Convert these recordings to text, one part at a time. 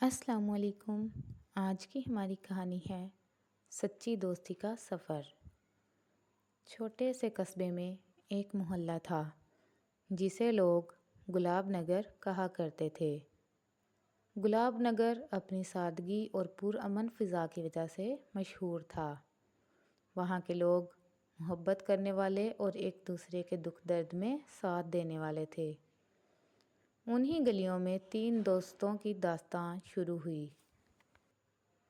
السلام علیکم۔ آج کی ہماری کہانی ہے سچی دوستی کا سفر۔ چھوٹے سے قصبے میں ایک محلہ تھا جسے لوگ گلاب نگر کہا کرتے تھے۔ گلاب نگر اپنی سادگی اور پرامن فضا کی وجہ سے مشہور تھا۔ وہاں کے لوگ محبت کرنے والے اور ایک دوسرے کے دکھ درد میں ساتھ دینے والے تھے۔ انہی گلیوں میں 3 دوستوں کی داستان شروع ہوئی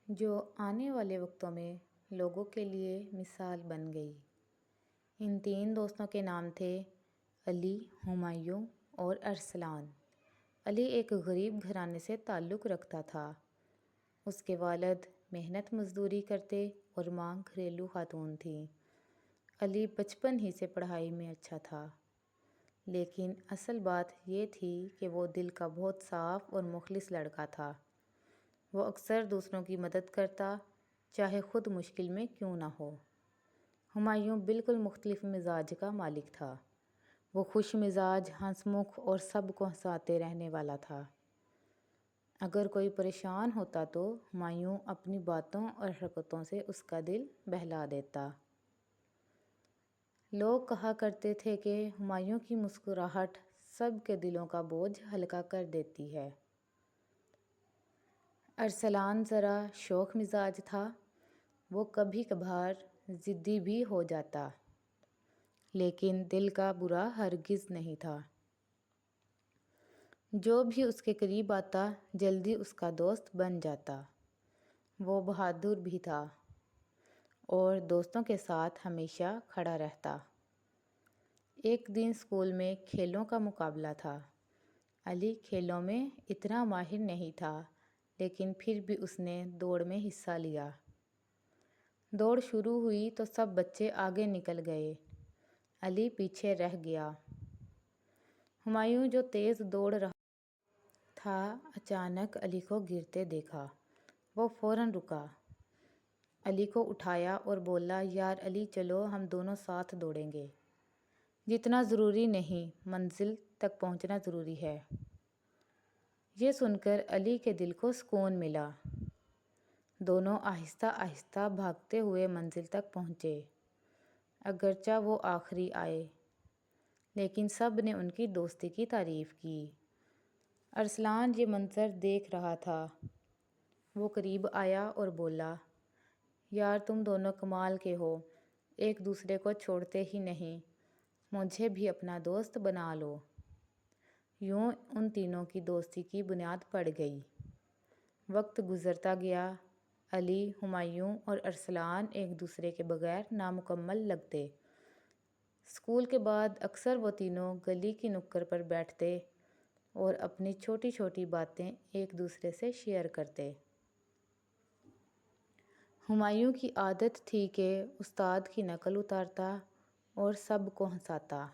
جو آنے والے وقتوں میں لوگوں کے لیے مثال بن گئی۔ ان 3 دوستوں کے نام تھے علی، ہمایوں اور ارسلان۔ علی ایک غریب گھرانے سے تعلق رکھتا تھا۔ اس کے والد محنت مزدوری کرتے اور ماں گھریلو خاتون تھیں۔ علی بچپن ہی سے پڑھائی میں اچھا تھا، لیکن اصل بات یہ تھی کہ وہ دل کا بہت صاف اور مخلص لڑکا تھا۔ وہ اکثر دوسروں کی مدد کرتا، چاہے خود مشکل میں کیوں نہ ہو۔ ہمایوں بالکل مختلف مزاج کا مالک تھا۔ وہ خوش مزاج، ہنس مکھ اور سب کو ہنساتے رہنے والا تھا۔ اگر کوئی پریشان ہوتا تو ہمایوں اپنی باتوں اور حرکتوں سے اس کا دل بہلا دیتا۔ لوگ کہا کرتے تھے کہ ہمایوں کی مسکراہٹ سب کے دلوں کا بوجھ ہلکا کر دیتی ہے۔ ارسلان ذرا شوخ مزاج تھا۔ وہ کبھی کبھار ضدی بھی ہو جاتا، لیکن دل کا برا ہرگز نہیں تھا۔ جو بھی اس کے قریب آتا جلدی اس کا دوست بن جاتا۔ وہ بہادر بھی تھا اور دوستوں کے ساتھ ہمیشہ کھڑا رہتا۔ ایک دن اسکول میں کھیلوں کا مقابلہ تھا۔ علی کھیلوں میں اتنا ماہر نہیں تھا، لیکن پھر بھی اس نے دوڑ میں حصہ لیا۔ دوڑ شروع ہوئی تو سب بچے آگے نکل گئے۔ علی پیچھے رہ گیا۔ ہمایوں جو تیز دوڑ رہا تھا اچانک علی کو گرتے دیکھا۔ وہ فوراً رکا، علی کو اٹھایا اور بولا، یار علی چلو ہم دونوں ساتھ دوڑیں گے۔ جیتنا ضروری نہیں، منزل تک پہنچنا ضروری ہے۔ یہ سن کر علی کے دل کو سکون ملا۔ دونوں آہستہ آہستہ بھاگتے ہوئے منزل تک پہنچے۔ اگرچہ وہ آخری آئے، لیکن سب نے ان کی دوستی کی تعریف کی۔ ارسلان یہ منظر دیکھ رہا تھا۔ وہ قریب آیا اور بولا، یار تم دونوں کمال کے ہو، ایک دوسرے کو چھوڑتے ہی نہیں، مجھے بھی اپنا دوست بنا لو۔ یوں ان تینوں کی دوستی کی بنیاد پڑ گئی۔ وقت گزرتا گیا۔ علی، ہمایوں اور ارسلان ایک دوسرے کے بغیر نامکمل لگتے۔ اسکول کے بعد اکثر وہ تینوں گلی کی نکڑ پر بیٹھتے اور اپنی چھوٹی چھوٹی باتیں ایک دوسرے سے شیئر کرتے۔ ہمایوں کی عادت تھی کہ استاد کی نقل اتارتا اور سب کو ہنساتا۔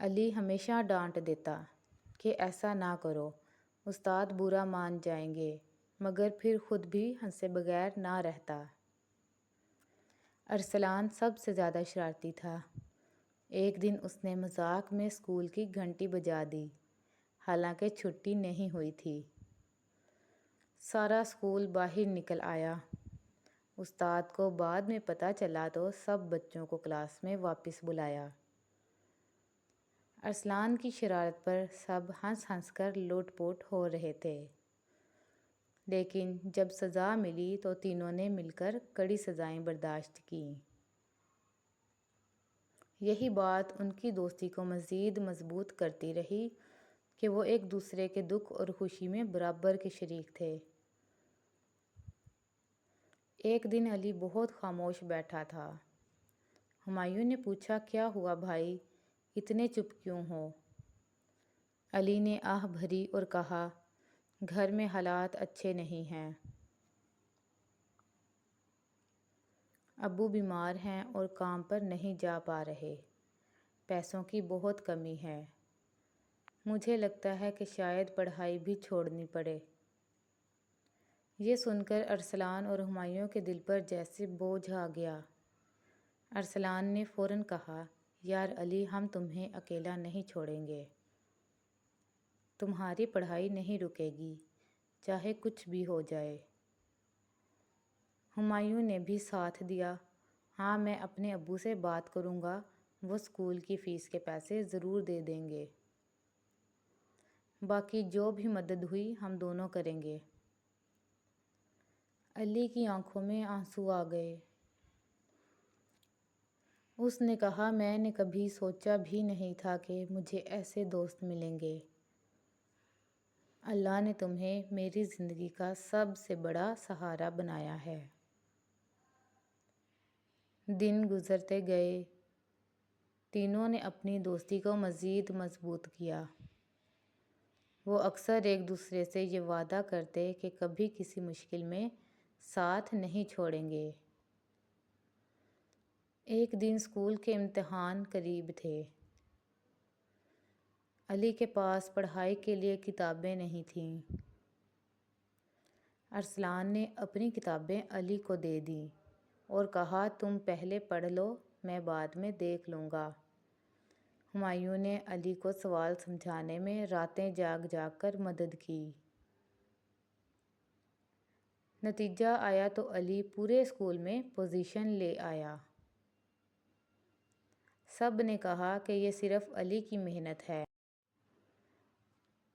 علی ہمیشہ ڈانٹ دیتا کہ ایسا نہ کرو، استاد برا مان جائیں گے، مگر پھر خود بھی ہنسے بغیر نہ رہتا۔ ارسلان سب سے زیادہ شرارتی تھا۔ ایک دن اس نے مذاق میں اسکول کی گھنٹی بجا دی، حالانکہ چھٹی نہیں ہوئی تھی۔ سارا اسکول باہر نکل آیا۔ استاد کو بعد میں پتہ چلا تو سب بچوں کو کلاس میں واپس بلایا۔ ارسلان کی شرارت پر سب ہنس ہنس کر لوٹ پوٹ ہو رہے تھے، لیکن جب سزا ملی تو تینوں نے مل کر کڑی سزائیں برداشت کیں۔ یہی بات ان کی دوستی کو مزید مضبوط کرتی رہی کہ وہ ایک دوسرے کے دکھ اور خوشی میں برابر کے شریک تھے۔ ایک دن علی بہت خاموش بیٹھا تھا۔ ہمایوں نے پوچھا، کیا ہوا بھائی، اتنے چپ کیوں ہو؟ علی نے آہ بھری اور کہا، گھر میں حالات اچھے نہیں ہیں۔ ابو بیمار ہیں اور کام پر نہیں جا پا رہے۔ پیسوں کی بہت کمی ہے۔ مجھے لگتا ہے کہ شاید پڑھائی بھی چھوڑنی پڑے۔ یہ سن کر ارسلان اور ہمایوں کے دل پر جیسے بوجھ آ گیا۔ ارسلان نے فوراً کہا، یار علی ہم تمہیں اکیلا نہیں چھوڑیں گے۔ تمہاری پڑھائی نہیں رکے گی، چاہے کچھ بھی ہو جائے۔ ہمایوں نے بھی ساتھ دیا۔ ہاں، میں اپنے ابو سے بات کروں گا، وہ اسکول کی فیس کے پیسے ضرور دے دیں گے۔ باقی جو بھی مدد ہوئی ہم دونوں کریں گے۔ علی کی آنکھوں میں آنسو آ گئے۔ اس نے کہا، میں نے کبھی سوچا بھی نہیں تھا کہ مجھے ایسے دوست ملیں گے۔ اللہ نے تمہیں میری زندگی کا سب سے بڑا سہارا بنایا ہے۔ دن گزرتے گئے، تینوں نے اپنی دوستی کو مزید مضبوط کیا۔ وہ اکثر ایک دوسرے سے یہ وعدہ کرتے کہ کبھی کسی مشکل میں ساتھ نہیں چھوڑیں گے۔ ایک دن اسکول کے امتحان قریب تھے۔ علی کے پاس پڑھائی کے لیے کتابیں نہیں تھیں۔ ارسلان نے اپنی کتابیں علی کو دے دیں اور کہا، تم پہلے پڑھ لو، میں بعد میں دیکھ لوں گا۔ ہمایوں نے علی کو سوال سمجھانے میں راتیں جاگ جاگ کر مدد کی۔ نتیجہ آیا تو علی پورے اسکول میں پوزیشن لے آیا۔ سب نے کہا کہ یہ صرف علی کی محنت ہے۔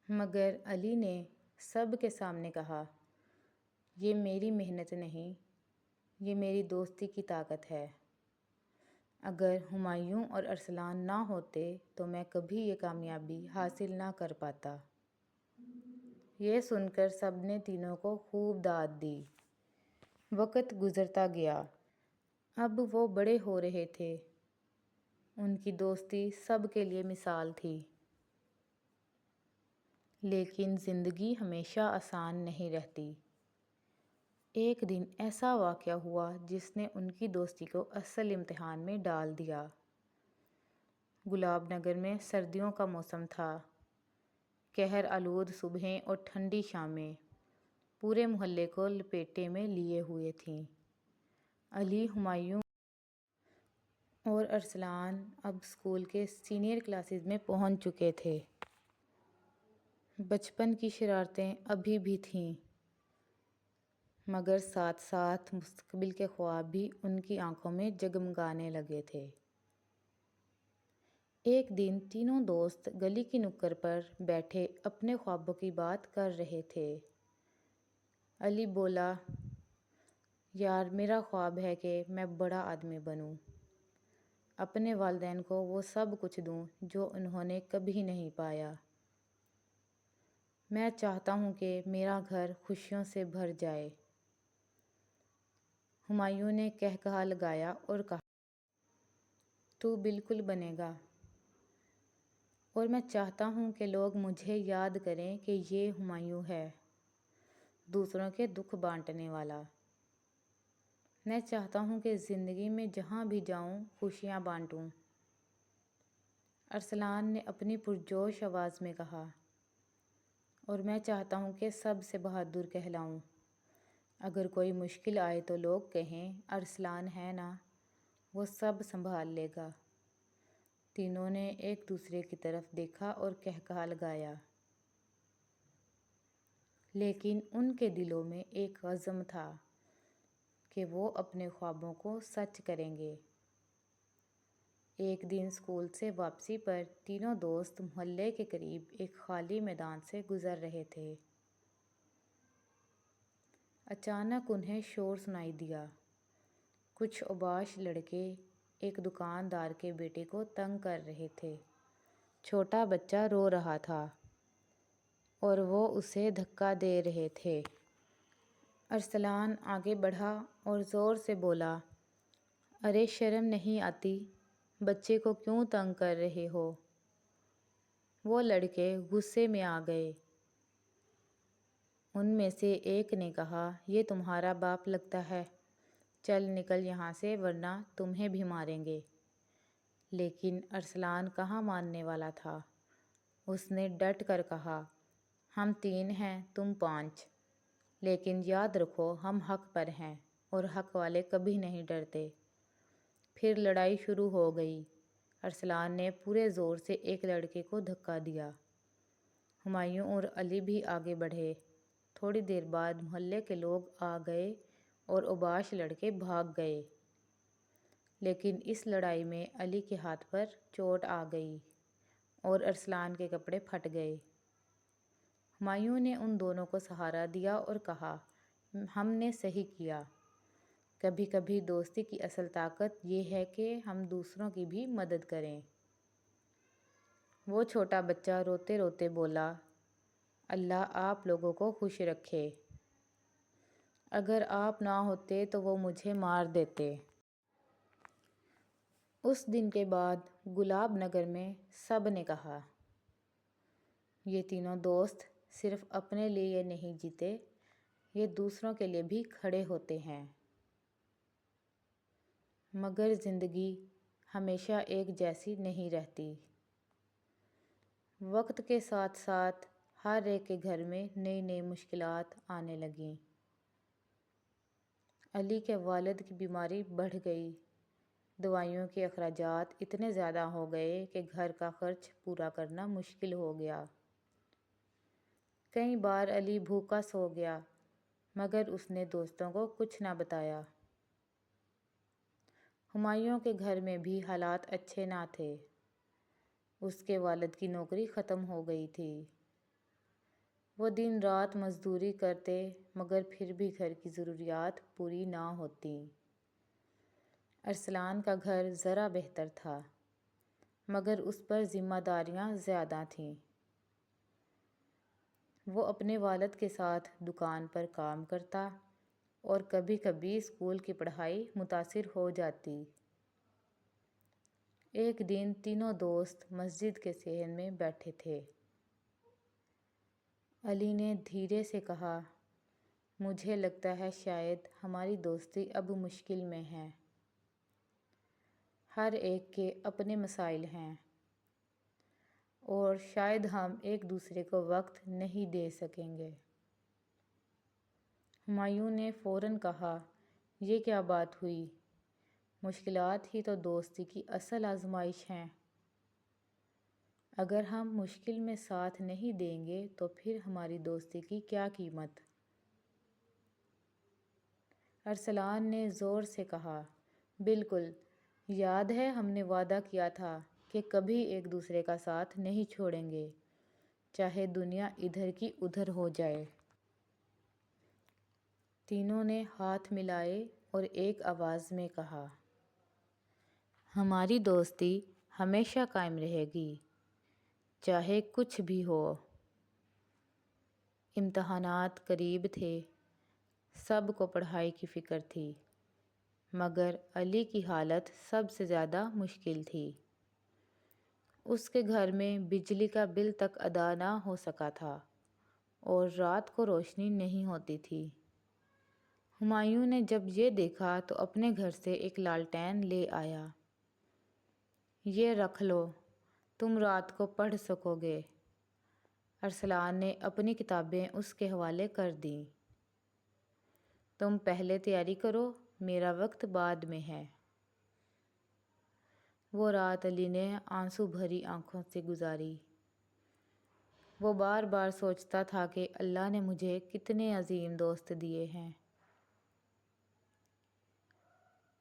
مگر علی نے سب کے سامنے کہا، یہ میری محنت نہیں، یہ میری دوستی کی طاقت ہے۔ اگر ہمایوں اور ارسلان نہ ہوتے تو میں کبھی یہ کامیابی حاصل نہ کر پاتا۔ یہ سن کر سب نے تینوں کو خوب داد دی۔ وقت گزرتا گیا۔ اب وہ بڑے ہو رہے تھے۔ ان کی دوستی سب کے لیے مثال تھی۔ لیکن زندگی ہمیشہ آسان نہیں رہتی۔ ایک دن ایسا واقعہ ہوا جس نے ان کی دوستی کو اصل امتحان میں ڈال دیا۔ گلاب نگر میں سردیوں کا موسم تھا۔ قہر آلود صبحیں اور ٹھنڈی شامیں پورے محلے کو لپیٹے میں لیے ہوئے تھیں۔ علی، ہمایوں اور ارسلان اب اسکول کے سینئر کلاسز میں پہنچ چکے تھے۔ بچپن کی شرارتیں ابھی بھی تھیں، مگر ساتھ ساتھ مستقبل کے خواب بھی ان کی آنکھوں میں جگمگانے لگے تھے۔ ایک دن تینوں دوست گلی کی نکڑ پر بیٹھے اپنے خوابوں کی بات کر رہے تھے۔ علی بولا، یار، میرا خواب ہے کہ میں بڑا آدمی بنوں، اپنے والدین کو وہ سب کچھ دوں جو انہوں نے کبھی نہیں پایا۔ میں چاہتا ہوں کہ میرا گھر خوشیوں سے بھر جائے۔ ہمایوں نے قہقہہ لگایا اور کہا، تو بالکل بنے گا، اور میں چاہتا ہوں کہ لوگ مجھے یاد کریں کہ یہ ہمایوں ہے، دوسروں کے دکھ بانٹنے والا۔ میں چاہتا ہوں کہ زندگی میں جہاں بھی جاؤں خوشیاں بانٹوں۔ ارسلان نے اپنی پرجوش آواز میں کہا، اور میں چاہتا ہوں کہ سب سے بہادر کہلاؤں۔ اگر کوئی مشکل آئے تو لوگ کہیں، ارسلان ہے نا، وہ سب سنبھال لے گا۔ تینوں نے ایک دوسرے کی طرف دیکھا اور قہقہہ لگایا۔ لیکن ان کے دلوں میں ایک عزم تھا کہ وہ اپنے خوابوں کو سچ کریں گے۔ ایک دن اسکول سے واپسی پر تینوں دوست محلے کے قریب ایک خالی میدان سے گزر رہے تھے۔ اچانک انہیں شور سنائی دیا۔ کچھ اوباش لڑکے ایک دکاندار کے بیٹے کو تنگ کر رہے تھے۔ چھوٹا بچہ رو رہا تھا اور وہ اسے دھکا دے رہے تھے۔ ارسلان آگے بڑھا اور زور سے بولا، ارے شرم نہیں آتی، بچے کو کیوں تنگ کر رہے ہو؟ وہ لڑکے غصے میں آ گئے۔ ان میں سے ایک نے کہا، یہ تمہارا باپ لگتا ہے، چل نکل یہاں سے ورنہ تمہیں بھی ماریں گے۔ لیکن ارسلان کہاں ماننے والا تھا۔ اس نے ڈٹ کر کہا، ہم 3 ہیں، تم 5، لیکن یاد رکھو ہم حق پر ہیں اور حق والے کبھی نہیں ڈرتے۔ پھر لڑائی شروع ہو گئی۔ ارسلان نے پورے زور سے ایک لڑکے کو دھکا دیا۔ ہمایوں اور علی بھی آگے بڑھے۔ تھوڑی دیر بعد محلے کے لوگ آ گئے اور اوباش لڑکے بھاگ گئے، لیکن اس لڑائی میں علی کے ہاتھ پر چوٹ آ گئی اور ارسلان کے کپڑے پھٹ گئے۔ ہمایوں نے ان دونوں کو سہارا دیا اور کہا، ہم نے صحیح کیا۔ کبھی کبھی دوستی کی اصل طاقت یہ ہے کہ ہم دوسروں کی بھی مدد کریں۔ وہ چھوٹا بچہ روتے روتے بولا، اللہ آپ لوگوں کو خوش رکھے۔ اگر آپ نہ ہوتے تو وہ مجھے مار دیتے۔ اس دن کے بعد گلاب نگر میں سب نے کہا، یہ تینوں دوست صرف اپنے لیے نہیں جیتے، یہ دوسروں کے لیے بھی کھڑے ہوتے ہیں۔ مگر زندگی ہمیشہ ایک جیسی نہیں رہتی۔ وقت کے ساتھ ساتھ ہر ایک کے گھر میں نئی نئی مشکلات آنے لگیں۔ علی کے والد کی بیماری بڑھ گئی۔ دوائیوں کے اخراجات اتنے زیادہ ہو گئے کہ گھر کا خرچ پورا کرنا مشکل ہو گیا۔ کئی بار علی بھوکا سو گیا، مگر اس نے دوستوں کو کچھ نہ بتایا۔ ہمایوں کے گھر میں بھی حالات اچھے نہ تھے۔ اس کے والد کی نوکری ختم ہو گئی تھی۔ وہ دن رات مزدوری کرتے، مگر پھر بھی گھر کی ضروریات پوری نہ ہوتیں۔ ارسلان کا گھر ذرا بہتر تھا، مگر اس پر ذمہ داریاں زیادہ تھیں۔ وہ اپنے والد کے ساتھ دکان پر کام کرتا اور کبھی کبھی اسکول کی پڑھائی متاثر ہو جاتی۔ ایک دن تینوں دوست مسجد کے صحن میں بیٹھے تھے۔ علی نے دھیرے سے کہا، مجھے لگتا ہے شاید ہماری دوستی اب مشکل میں ہے۔ ہر ایک کے اپنے مسائل ہیں اور شاید ہم ایک دوسرے کو وقت نہیں دے سکیں گے۔ ہمایوں نے فوراً کہا، یہ کیا بات ہوئی؟ مشکلات ہی تو دوستی کی اصل آزمائش ہیں۔ اگر ہم مشکل میں ساتھ نہیں دیں گے تو پھر ہماری دوستی کی کیا قیمت؟ ارسلان نے زور سے کہا، بالکل، یاد ہے ہم نے وعدہ کیا تھا کہ کبھی ایک دوسرے کا ساتھ نہیں چھوڑیں گے، چاہے دنیا ادھر کی ادھر ہو جائے۔ تینوں نے ہاتھ ملائے اور ایک آواز میں کہا، ہماری دوستی ہمیشہ قائم رہے گی، چاہے کچھ بھی ہو۔ امتحانات قریب تھے، سب کو پڑھائی کی فکر تھی، مگر علی کی حالت سب سے زیادہ مشکل تھی۔ اس کے گھر میں بجلی کا بل تک ادا نہ ہو سکا تھا اور رات کو روشنی نہیں ہوتی تھی۔ ہمایوں نے جب یہ دیکھا تو اپنے گھر سے ایک لالٹین لے آیا۔ یہ رکھ لو، تم رات کو پڑھ سکو گے۔ ارسلان نے اپنی کتابیں اس کے حوالے کر دیں۔ تم پہلے تیاری کرو، میرا وقت بعد میں ہے۔ وہ رات علی نے آنسو بھری آنکھوں سے گزاری۔ وہ بار بار سوچتا تھا کہ اللہ نے مجھے کتنے عظیم دوست دیے ہیں۔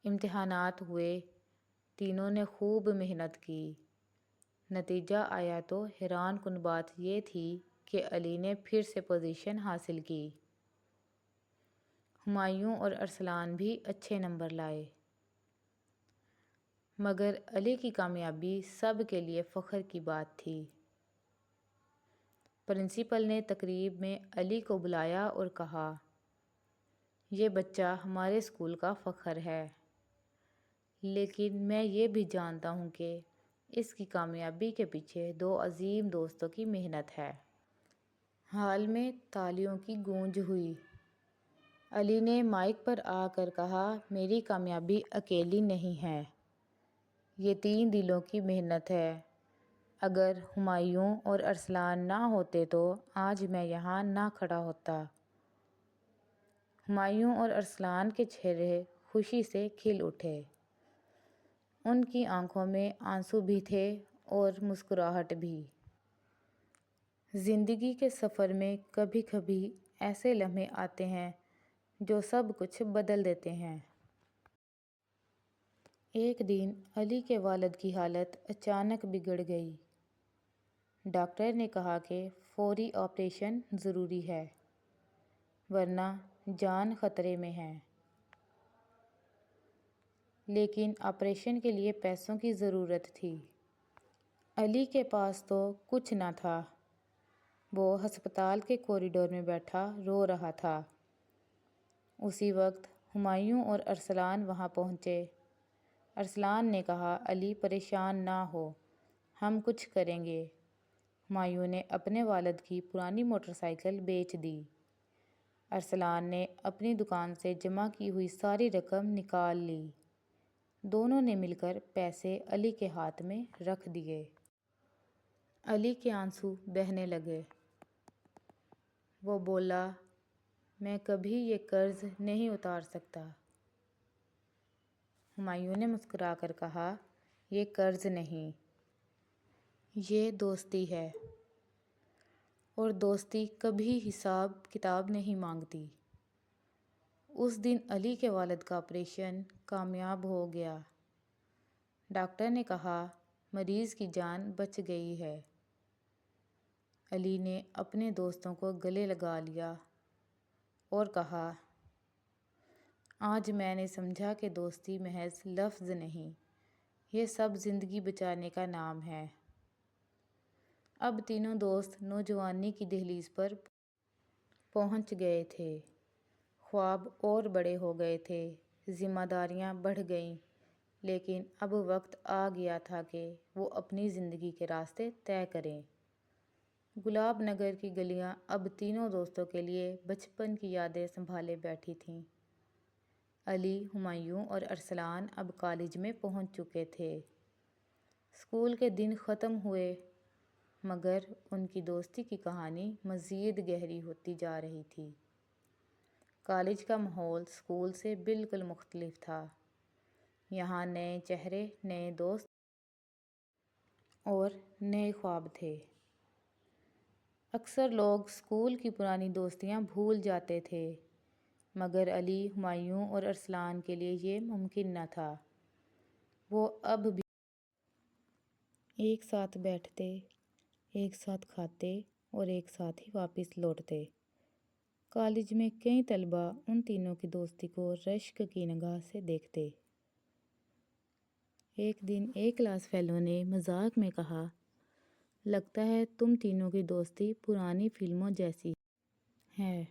امتحانات ہوئے، تینوں نے خوب محنت کی۔ نتیجہ آیا تو حیران کن بات یہ تھی کہ علی نے پھر سے پوزیشن حاصل کی۔ ہمایوں اور ارسلان بھی اچھے نمبر لائے، مگر علی کی کامیابی سب کے لیے فخر کی بات تھی۔ پرنسپل نے تقریب میں علی کو بلایا اور کہا، یہ بچہ ہمارے اسکول کا فخر ہے، لیکن میں یہ بھی جانتا ہوں کہ اس کی کامیابی کے پیچھے دو عظیم دوستوں کی محنت ہے۔ ہال میں تالیوں کی گونج ہوئی۔ علی نے مائیک پر آ کر کہا، میری کامیابی اکیلی نہیں ہے، یہ تین دلوں کی محنت ہے۔ اگر ہمایوں اور ارسلان نہ ہوتے تو آج میں یہاں نہ کھڑا ہوتا۔ ہمایوں اور ارسلان کے چہرے خوشی سے کھل اٹھے۔ ان کی آنکھوں میں آنسو بھی تھے اور مسکراہٹ بھی۔ زندگی کے سفر میں کبھی کبھی ایسے لمحے آتے ہیں جو سب کچھ بدل دیتے ہیں۔ ایک دن علی کے والد کی حالت اچانک بگڑ گئی۔ ڈاکٹر نے کہا کہ فوری آپریشن ضروری ہے، ورنہ جان خطرے میں ہے۔ لیکن آپریشن کے لیے پیسوں کی ضرورت تھی۔ علی کے پاس تو کچھ نہ تھا۔ وہ ہسپتال کے کوریڈور میں بیٹھا رو رہا تھا۔ اسی وقت ہمایوں اور ارسلان وہاں پہنچے۔ ارسلان نے کہا، علی پریشان نہ ہو، ہم کچھ کریں گے۔ ہمایوں نے اپنے والد کی پرانی موٹر سائیکل بیچ دی۔ ارسلان نے اپنی دکان سے جمع کی ہوئی ساری رقم نکال لی۔ دونوں نے مل کر پیسے علی کے ہاتھ میں رکھ دیے۔ علی کے آنسو بہنے لگے۔ وہ بولا، میں کبھی یہ قرض نہیں اتار سکتا۔ ہمایوں نے مسکرا کر کہا، یہ قرض نہیں، یہ دوستی ہے، اور دوستی کبھی حساب کتاب نہیں مانگتی۔ اس دن علی کے والد کا آپریشن کامیاب ہو گیا۔ ڈاکٹر نے کہا، مریض کی جان بچ گئی ہے۔ علی نے اپنے دوستوں کو گلے لگا لیا اور کہا، آج میں نے سمجھا کہ دوستی محض لفظ نہیں، یہ سب زندگی بچانے کا نام ہے۔ اب تینوں دوست نوجوانی کی دہلیز پر پہنچ گئے تھے۔ خواب اور بڑے ہو گئے تھے، ذمہ داریاں بڑھ گئیں، لیکن اب وقت آ گیا تھا کہ وہ اپنی زندگی کے راستے طے کریں۔ گلاب نگر کی گلیاں اب تینوں دوستوں کے لیے بچپن کی یادیں سنبھالے بیٹھی تھیں۔ علی، ہمایوں اور ارسلان اب کالج میں پہنچ چکے تھے۔ اسکول کے دن ختم ہوئے، مگر ان کی دوستی کی کہانی مزید گہری ہوتی جا رہی تھی۔ کالج کا ماحول اسکول سے بالکل مختلف تھا۔ یہاں نئے چہرے، نئے دوست اور نئے خواب تھے۔ اکثر لوگ اسکول کی پرانی دوستیاں بھول جاتے تھے، مگر علی، ہمایوں اور ارسلان کے لیے یہ ممکن نہ تھا۔ وہ اب بھی ایک ساتھ بیٹھتے، ایک ساتھ کھاتے اور ایک ساتھ ہی واپس لوٹتے۔ کالج میں کئی طلباء ان تینوں کی دوستی کو رشک کی نگاہ سے دیکھتے۔ ایک دن ایک کلاس فیلو نے مذاق میں کہا، لگتا ہے تم تینوں کی دوستی پرانی فلموں جیسی ہے۔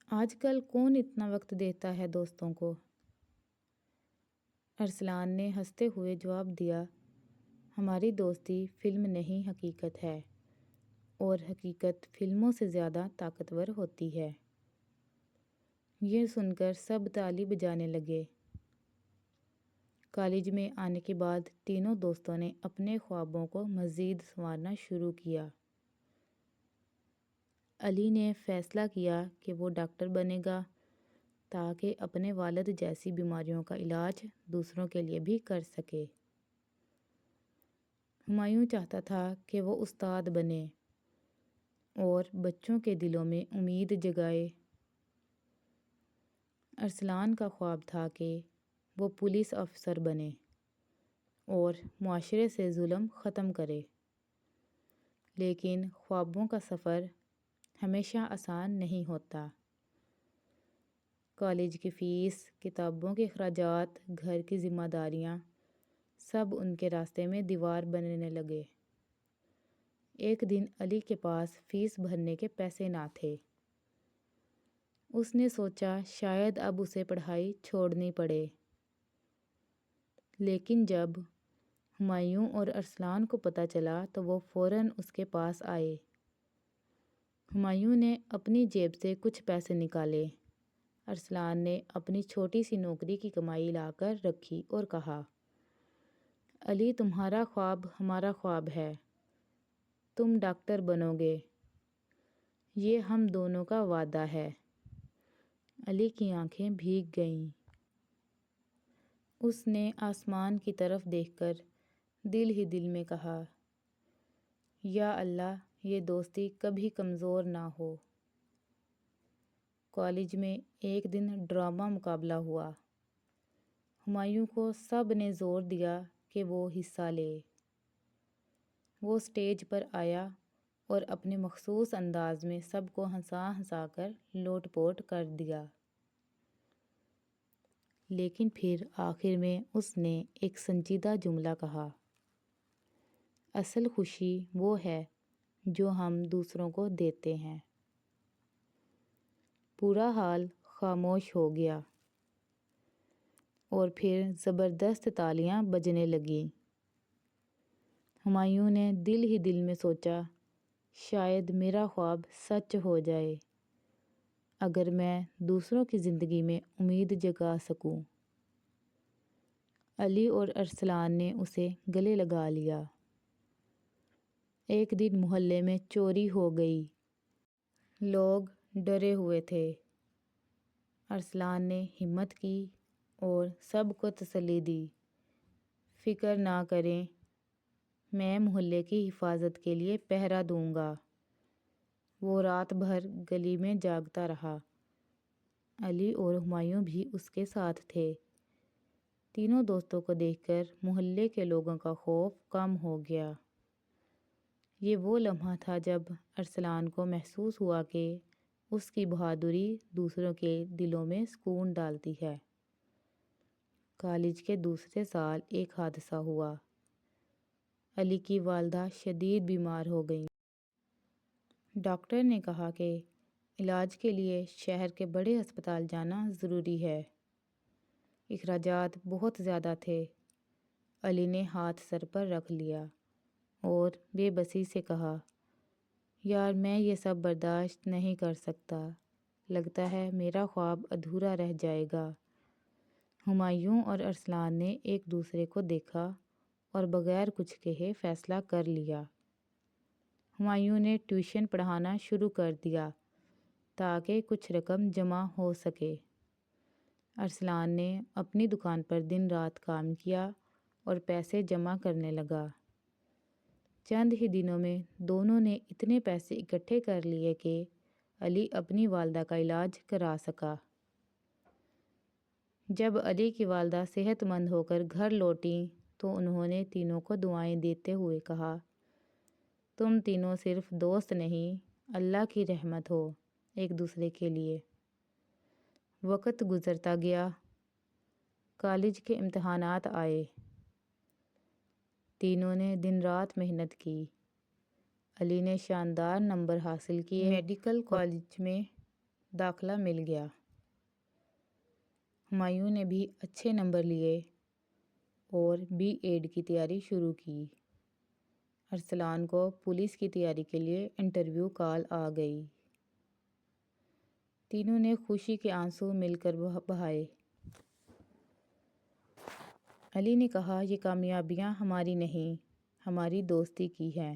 آج کل کون اتنا وقت دیتا ہے دوستوں کو؟ ارسلان نے ہنستے ہوئے جواب دیا، ہماری دوستی فلم نہیں، حقیقت ہے، اور حقیقت فلموں سے زیادہ طاقتور ہوتی ہے۔ یہ سن کر سب تالی بجانے لگے۔ کالج میں آنے کے بعد تینوں دوستوں نے اپنے خوابوں کو مزید سنوارنا شروع کیا۔ علی نے فیصلہ کیا کہ وہ ڈاکٹر بنے گا تاکہ اپنے والد جیسی بیماریوں کا علاج دوسروں کے لیے بھی کر سکے۔ ہمایوں چاہتا تھا کہ وہ استاد بنے اور بچوں کے دلوں میں امید جگائے۔ ارسلان کا خواب تھا کہ وہ پولیس افسر بنے اور معاشرے سے ظلم ختم کرے۔ لیکن خوابوں کا سفر ہمیشہ آسان نہیں ہوتا۔ کالج کی فیس، کتابوں کے اخراجات، گھر کی ذمہ داریاں، سب ان کے راستے میں دیوار بننے لگے۔ ایک دن علی کے پاس فیس بھرنے کے پیسے نہ تھے۔ اس نے سوچا شاید اب اسے پڑھائی چھوڑنی پڑے۔ لیکن جب ہمایوں اور ارسلان کو پتہ چلا تو وہ فوراً اس کے پاس آئے۔ ہمایوں نے اپنی جیب سے کچھ پیسے نکالے۔ ارسلان نے اپنی چھوٹی سی نوکری کی کمائی لا کر رکھی اور کہا، علی، تمہارا خواب ہمارا خواب ہے، تم ڈاکٹر بنو گے، یہ ہم دونوں کا وعدہ ہے۔ علی کی آنکھیں بھیگ گئیں۔ اس نے آسمان کی طرف دیکھ کر دل ہی دل میں کہا، یا اللہ، یہ دوستی کبھی کمزور نہ ہو۔ کالج میں ایک دن ڈرامہ مقابلہ ہوا۔ ہمایوں کو سب نے زور دیا کہ وہ حصہ لے۔ وہ اسٹیج پر آیا اور اپنے مخصوص انداز میں سب کو ہنسا ہنسا کر لوٹ پوٹ کر دیا۔ لیکن پھر آخر میں اس نے ایک سنجیدہ جملہ کہا، اصل خوشی وہ ہے جو ہم دوسروں کو دیتے ہیں۔ پورا حال خاموش ہو گیا اور پھر زبردست تالیاں بجنے لگیں۔ ہمایوں نے دل ہی دل میں سوچا، شاید میرا خواب سچ ہو جائے اگر میں دوسروں کی زندگی میں امید جگا سکوں۔ علی اور ارسلان نے اسے گلے لگا لیا۔ ایک دن محلے میں چوری ہو گئی۔ لوگ ڈرے ہوئے تھے۔ ارسلان نے ہمت کی اور سب کو تسلی دی، فکر نہ کریں، میں محلے کی حفاظت کے لیے پہرا دوں گا۔ وہ رات بھر گلی میں جاگتا رہا۔ علی اور ہمایوں بھی اس کے ساتھ تھے۔ تینوں دوستوں کو دیکھ کر محلے کے لوگوں کا خوف کم ہو گیا۔ یہ وہ لمحہ تھا جب ارسلان کو محسوس ہوا کہ اس کی بہادری دوسروں کے دلوں میں سکون ڈالتی ہے۔ کالج کے دوسرے سال ایک حادثہ ہوا۔ علی کی والدہ شدید بیمار ہو گئیں۔ ڈاکٹر نے کہا کہ علاج کے لیے شہر کے بڑے ہسپتال جانا ضروری ہے۔ اخراجات بہت زیادہ تھے۔ علی نے ہاتھ سر پر رکھ لیا اور بے بسی سے کہا، یار میں یہ سب برداشت نہیں کر سکتا، لگتا ہے میرا خواب ادھورا رہ جائے گا۔ ہمایوں اور ارسلان نے ایک دوسرے کو دیکھا اور بغیر کچھ کہے فیصلہ کر لیا۔ ہمایوں نے ٹیوشن پڑھانا شروع کر دیا تاکہ کچھ رقم جمع ہو سکے۔ ارسلان نے اپنی دکان پر دن رات کام کیا اور پیسے جمع کرنے لگا۔ چند ہی دنوں میں دونوں نے اتنے پیسے اکٹھے کر لیے کہ علی اپنی والدہ کا علاج کرا سکا۔ جب علی کی والدہ صحت مند ہو کر گھر لوٹیں تو انہوں نے تینوں کو دعائیں دیتے ہوئے کہا، تم تینوں صرف دوست نہیں، اللہ کی رحمت ہو ایک دوسرے کے لیے۔ وقت گزرتا گیا۔ کالج کے امتحانات آئے۔ تینوں نے دن رات محنت کی۔ علی نے شاندار نمبر حاصل کیے۔ میڈیکل کالج میں داخلہ مل گیا۔ ہمایوں نے بھی اچھے نمبر لیے اور بی ایڈ کی تیاری شروع کی۔ ارسلان کو پولیس کی تیاری کے لیے انٹرویو کال آ گئی۔ تینوں نے خوشی کے آنسو مل کر بہائے۔ علی نے کہا، یہ کامیابیاں ہماری نہیں، ہماری دوستی کی ہیں۔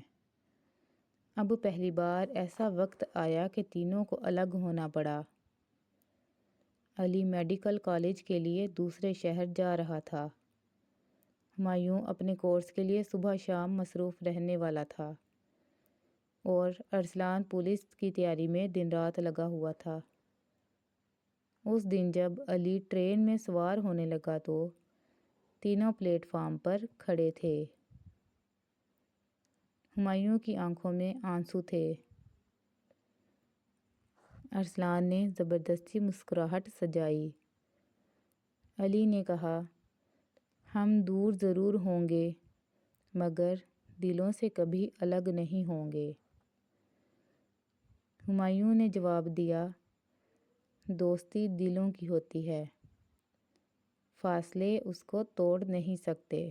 اب پہلی بار ایسا وقت آیا کہ تینوں کو الگ ہونا پڑا۔ علی میڈیکل کالج کے لیے دوسرے شہر جا رہا تھا۔ ہمایوں اپنے کورس کے لیے صبح شام مصروف رہنے والا تھا اور ارسلان پولیس کی تیاری میں دن رات لگا ہوا تھا۔ اس دن جب علی ٹرین میں سوار ہونے لگا تو تینوں پلیٹ فارم پر کھڑے تھے۔ ہمایوں کی آنکھوں میں آنسو تھے۔ ارسلان نے زبردستی مسکراہٹ سجائی۔ علی نے کہا، ہم دور ضرور ہوں گے مگر دلوں سے کبھی الگ نہیں ہوں گے۔ ہمایوں نے جواب دیا، دوستی دلوں کی ہوتی ہے، فاصلے اس کو توڑ نہیں سکتے۔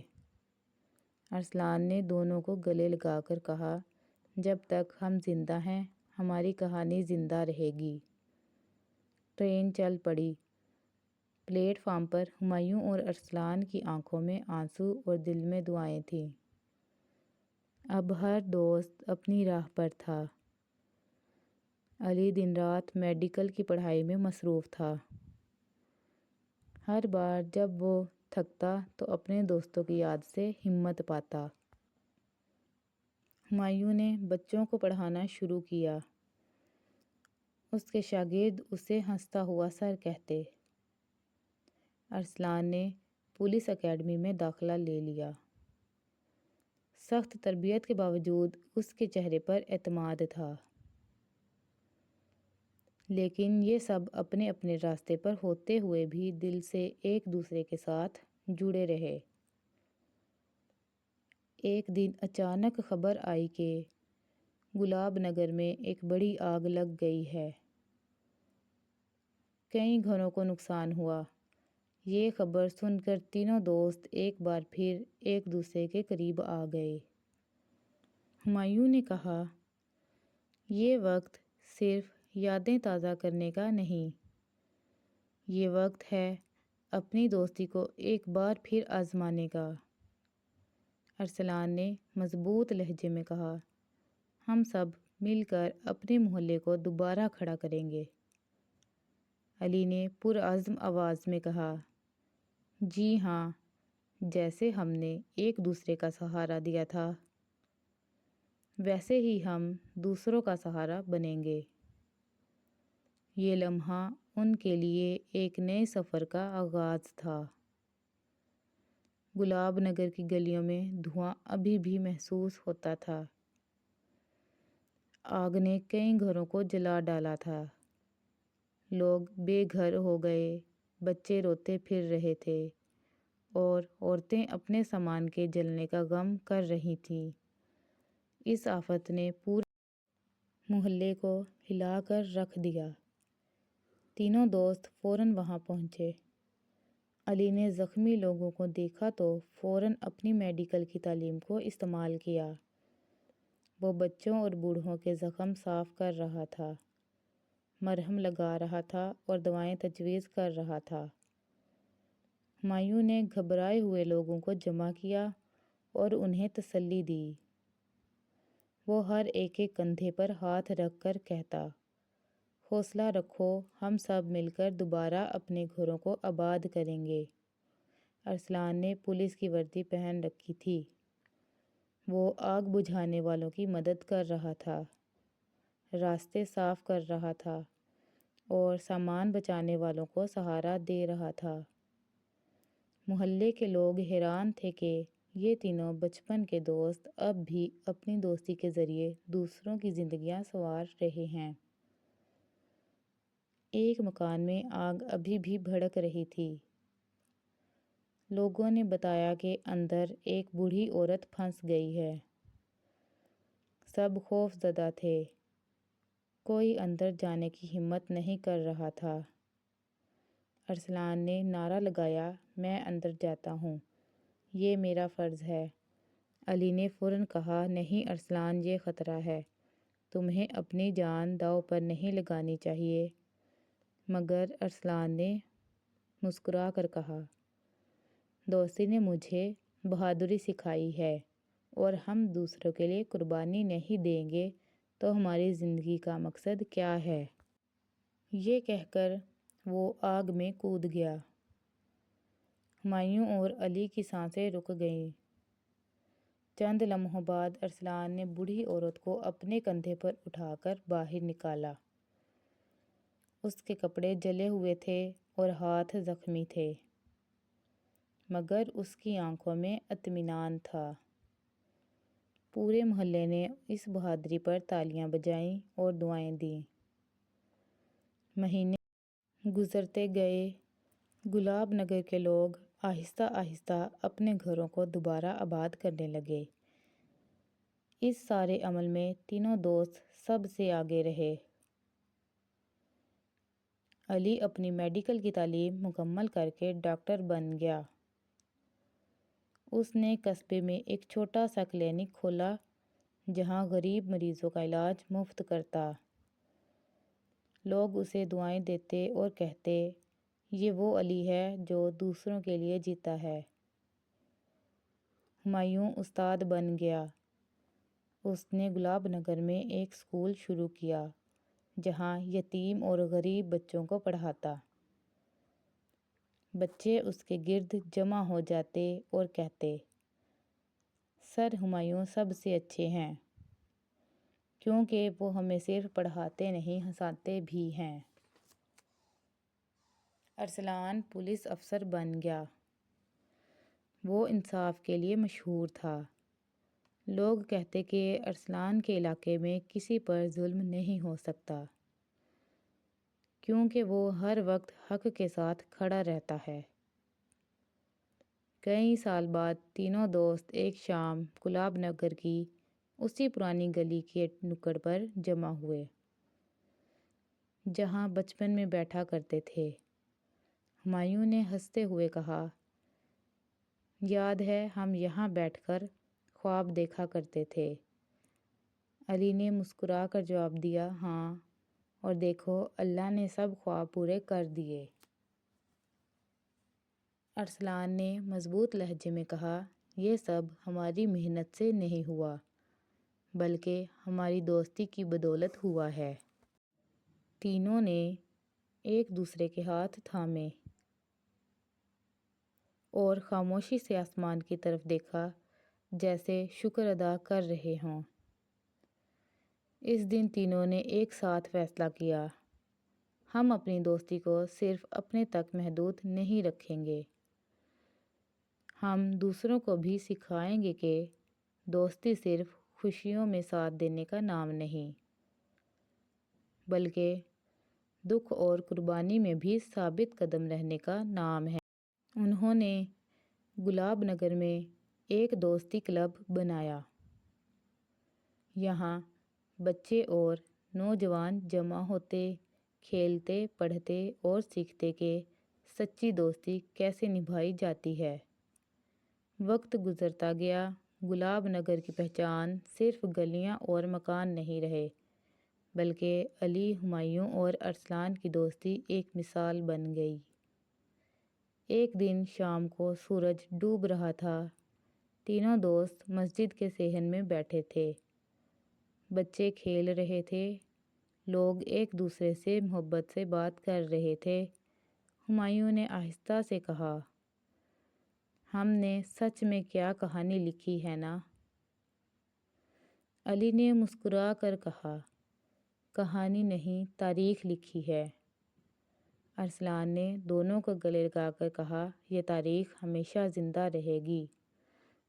ارسلان نے دونوں کو گلے لگا کر کہا، جب تک ہم زندہ ہیں ہماری کہانی زندہ رہے گی۔ ٹرین چل پڑی۔ پلیٹ فارم پر ہمایوں اور ارسلان کی آنکھوں میں آنسو اور دل میں دعائیں تھیں۔ اب ہر دوست اپنی راہ پر تھا۔ علی دن رات میڈیکل کی پڑھائی میں مصروف تھا۔ ہر بار جب وہ تھکتا تو اپنے دوستوں کی یاد سے ہمت پاتا۔ ہمایوں نے بچوں کو پڑھانا شروع کیا۔ اس کے شاگرد اسے ہنستا ہوا سر کہتے۔ ارسلان نے پولیس اکیڈمی میں داخلہ لے لیا۔ سخت تربیت کے باوجود اس کے چہرے پر اعتماد تھا، لیکن یہ سب اپنے اپنے راستے پر ہوتے ہوئے بھی دل سے ایک دوسرے کے ساتھ جڑے رہے۔ ایک دن اچانک خبر آئی کہ گلاب نگر میں ایک بڑی آگ لگ گئی ہے۔ کئی گھروں کو نقصان ہوا۔ یہ خبر سن کر تینوں دوست ایک بار پھر ایک دوسرے کے قریب آ گئے۔ ہمایوں نے کہا، یہ وقت صرف یادیں تازہ کرنے کا نہیں، یہ وقت ہے اپنی دوستی کو ایک بار پھر آزمانے کا۔ ارسلان نے مضبوط لہجے میں کہا، ہم سب مل کر اپنے محلے کو دوبارہ کھڑا کریں گے۔ علی نے پرعزم آواز میں کہا، جی ہاں، جیسے ہم نے ایک دوسرے کا سہارا دیا تھا، ویسے ہی ہم دوسروں کا سہارا بنیں گے۔ یہ لمحہ ان کے لیے ایک نئے سفر کا آغاز تھا۔ گلاب نگر کی گلیوں میں دھواں ابھی بھی محسوس ہوتا تھا۔ آگ نے کئی گھروں کو جلا ڈالا تھا۔ لوگ بے گھر ہو گئے، بچے روتے پھر رہے تھے اور عورتیں اپنے سامان کے جلنے کا غم کر رہی تھیں۔ اس آفت نے پورے محلے کو ہلا کر رکھ دیا۔ تینوں دوست فوراً وہاں پہنچے۔ علی نے زخمی لوگوں کو دیکھا تو فوراً اپنی میڈیکل کی تعلیم کو استعمال کیا۔ وہ بچوں اور بوڑھوں کے زخم صاف کر رہا تھا، مرہم لگا رہا تھا اور دوائیں تجویز کر رہا تھا۔ ہمایوں نے گھبرائے ہوئے لوگوں کو جمع کیا اور انہیں تسلی دی۔ وہ ہر ایک کے کندھے پر ہاتھ رکھ کر کہتا، حوصلہ رکھو، ہم سب مل کر دوبارہ اپنے گھروں کو آباد کریں گے۔ ارسلان نے پولیس کی وردی پہن رکھی تھی۔ وہ آگ بجھانے والوں کی مدد کر رہا تھا، راستے صاف کر رہا تھا اور سامان بچانے والوں کو سہارا دے رہا تھا۔ محلے کے لوگ حیران تھے کہ یہ تینوں بچپن کے دوست اب بھی اپنی دوستی کے ذریعے دوسروں کی زندگیاں سنوار رہے ہیں۔ ایک مکان میں آگ ابھی بھی بھڑک رہی تھی۔ لوگوں نے بتایا کہ اندر ایک بوڑھی عورت پھنس گئی ہے۔ سب خوف زدہ تھے، کوئی اندر جانے کی ہمت نہیں کر رہا تھا۔ ارسلان نے نعرہ لگایا، میں اندر جاتا ہوں، یہ میرا فرض ہے۔ علی نے فوراً کہا، نہیں ارسلان، یہ خطرہ ہے، تمہیں اپنی جان داؤ پر نہیں لگانی چاہیے۔ مگر ارسلان نے مسکرا کر کہا، دوستی نے مجھے بہادری سکھائی ہے اور ہم دوسروں کے لیے قربانی نہیں دیں گے تو ہماری زندگی کا مقصد کیا ہے؟ یہ کہہ کر وہ آگ میں کود گیا۔ ہمایوں اور علی کی سانسیں رک گئیں۔ چند لمحوں بعد ارسلان نے بوڑھی عورت کو اپنے کندھے پر اٹھا کر باہر نکالا۔ اس کے کپڑے جلے ہوئے تھے اور ہاتھ زخمی تھے، مگر اس کی آنکھوں میں اطمینان تھا۔ پورے محلے نے اس بہادری پر تالیاں بجائیں اور دعائیں دیں۔ مہینے گزرتے گئے، گلاب نگر کے لوگ آہستہ آہستہ اپنے گھروں کو دوبارہ آباد کرنے لگے۔ اس سارے عمل میں تینوں دوست سب سے آگے رہے۔ علی اپنی میڈیکل کی تعلیم مکمل کر کے ڈاکٹر بن گیا۔ اس نے قصبے میں ایک چھوٹا سا کلینک کھولا جہاں غریب مریضوں کا علاج مفت کرتا۔ لوگ اسے دعائیں دیتے اور کہتے، یہ وہ علی ہے جو دوسروں کے لیے جیتا ہے۔ ہمایوں استاد بن گیا۔ اس نے گلاب نگر میں ایک اسکول شروع کیا جہاں یتیم اور غریب بچوں کو پڑھاتا۔ بچے اس کے گرد جمع ہو جاتے اور کہتے، سر ہمایوں سب سے اچھے ہیں۔ کیونکہ وہ ہمیں صرف پڑھاتے نہیں ہنساتے بھی ہیں۔ ارسلان پولیس افسر بن گیا۔ وہ انصاف کے لیے مشہور تھا۔ لوگ کہتے کہ ارسلان کے علاقے میں کسی پر ظلم نہیں ہو سکتا، کیونکہ وہ ہر وقت حق کے ساتھ کھڑا رہتا ہے۔ کئی سال بعد تینوں دوست ایک شام گلاب نگر کی اسی پرانی گلی کے نکڑ پر جمع ہوئے، جہاں بچپن میں بیٹھا کرتے تھے۔ ہمایوں نے ہنستے ہوئے کہا، یاد ہے ہم یہاں بیٹھ کر خواب دیکھا کرتے تھے؟ علی نے مسکرا کر جواب دیا، ہاں، اور دیکھو اللہ نے سب خواب پورے کر دیے۔ ارسلان نے مضبوط لہجے میں کہا، یہ سب ہماری محنت سے نہیں ہوا، بلکہ ہماری دوستی کی بدولت ہوا ہے۔ تینوں نے ایک دوسرے کے ہاتھ تھامے اور خاموشی سے آسمان کی طرف دیکھا، جیسے شکر ادا کر رہے ہوں۔ اس دن تینوں نے ایک ساتھ فیصلہ کیا، ہم اپنی دوستی کو صرف اپنے تک محدود نہیں رکھیں گے۔ ہم دوسروں کو بھی سکھائیں گے کہ دوستی صرف خوشیوں میں ساتھ دینے کا نام نہیں، بلکہ دکھ اور قربانی میں بھی ثابت قدم رہنے کا نام ہے۔ انہوں نے گلاب نگر میں ایک دوستی کلب بنایا۔ یہاں بچے اور نوجوان جمع ہوتے، کھیلتے، پڑھتے اور سیکھتے کہ سچی دوستی کیسے نبھائی جاتی ہے۔ وقت گزرتا گیا، گلاب نگر کی پہچان صرف گلیاں اور مکان نہیں رہے، بلکہ علی، ہمایوں اور ارسلان کی دوستی ایک مثال بن گئی۔ ایک دن شام کو سورج ڈوب رہا تھا۔ تینوں دوست مسجد کے صحن میں بیٹھے تھے۔ بچے کھیل رہے تھے، لوگ ایک دوسرے سے محبت سے بات کر رہے تھے۔ ہمایوں نے آہستہ سے کہا، ہم نے سچ میں کیا کہانی لکھی ہے نا؟ علی نے مسکرا کر کہا، کہانی نہیں، تاریخ لکھی ہے۔ ارسلان نے دونوں کو گلے لگا کر کہا، یہ تاریخ ہمیشہ زندہ رہے گی،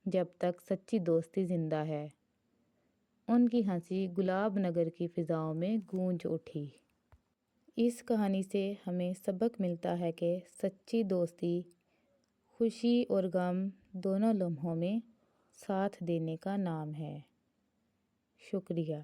جب تک سچی دوستی زندہ ہے۔ ان کی ہنسی گلاب نگر کی فضاؤں میں گونج اٹھی۔ اس کہانی سے ہمیں سبق ملتا ہے کہ سچی دوستی خوشی اور غم دونوں لمحوں میں ساتھ دینے کا نام ہے۔ شکریہ۔